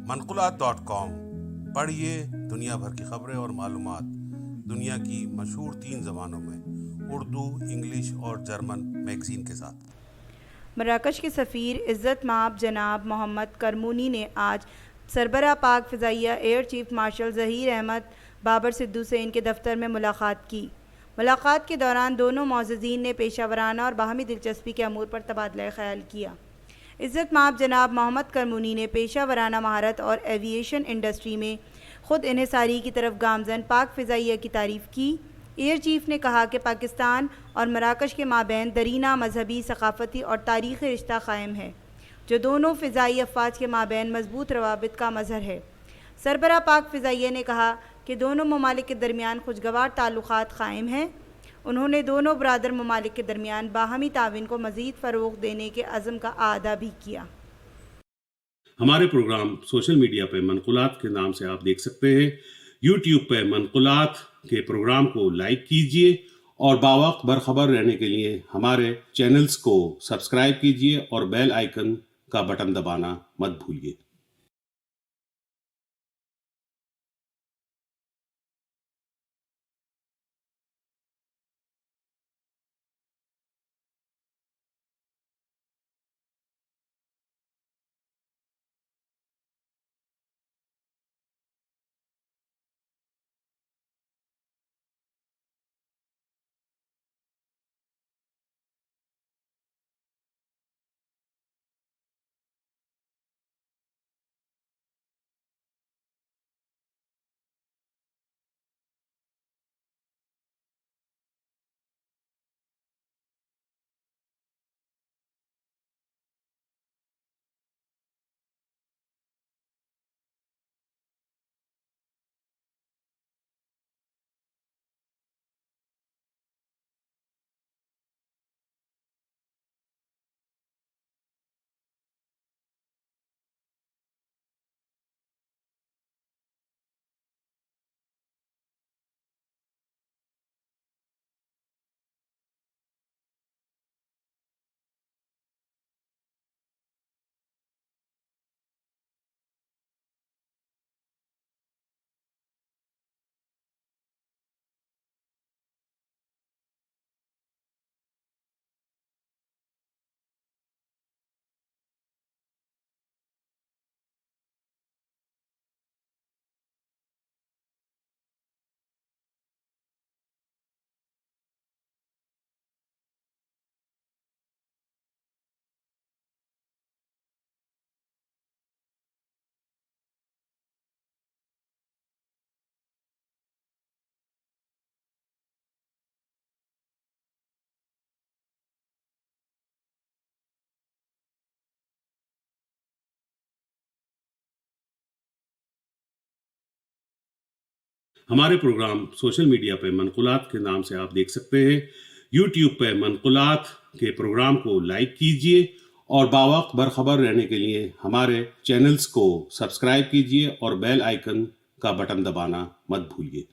मनकुलात.com। पढ़िए दुनिया भर की खबरें और मालूमात दुनिया की मशहूर 3 ज़बानों में, उर्दू, इंग्लिश और जर्मन मैगज़ीन के साथ। मराकश के सफ़ीर इज़्ज़त माब जनाब मोहम्मद करमूनी ने आज सरबराह पाक फ़िज़ाइया air chief marshal Zaheer Ahmed Babar Sidhu से इनके दफ्तर में मुलाकात की। मुलाकात के दौरान दोनों मोअज़्ज़ज़ीन ने पेशावराना और बाहमी दिलचस्पी के अमूर पर तबादला ख़याल किया। इज़्ज़त माब जनाब मोहम्मद करमूनी ने पेशावराना महारत और एविएशन इंडस्ट्री में ख़ुद इन्हिसारी की तरफ गामज़न पाक फ़िज़ाइया की तारीफ़ की। एयर चीफ ने कहा कि पाकिस्तान और मराकश के माबैन दरीना मजहबी, सकाफ़ती और तारीख़ी रिश्ता कायम है, जो दोनों फ़िज़ाई अफ़वाज के माबैन मजबूत रवाबित का मज़हर है। सरबराह पाक फ़िज़ाइया ने कहा कि दोनों ममालिक के दरमियान खुशगवार ताल्लुक़ात कायम हैं। उन्होंने दोनों बरादर ममालिक के दरमियान बाहमी तावीन को मज़ीद फ़रोग़ देने के अज़्म का आदा भी किया। हमारे प्रोग्राम सोशल मीडिया पे मनकुलात के नाम से आप देख सकते हैं। यूट्यूब पे मनकुलात के प्रोग्राम को लाइक कीजिए और बावक्त बरखबर रहने के लिए हमारे चैनल्स को सब्सक्राइब कीजिए और बेल आइकन का बटन दबाना मत भूलिए। हमारे प्रोग्राम सोशल मीडिया पे मनकुलात के नाम से आप देख सकते हैं। यूट्यूब पे मनकुलात के प्रोग्राम को लाइक कीजिए और बावक्त बरखबर रहने के लिए हमारे चैनल्स को सब्सक्राइब कीजिए और बेल आइकन का बटन दबाना मत भूलिए।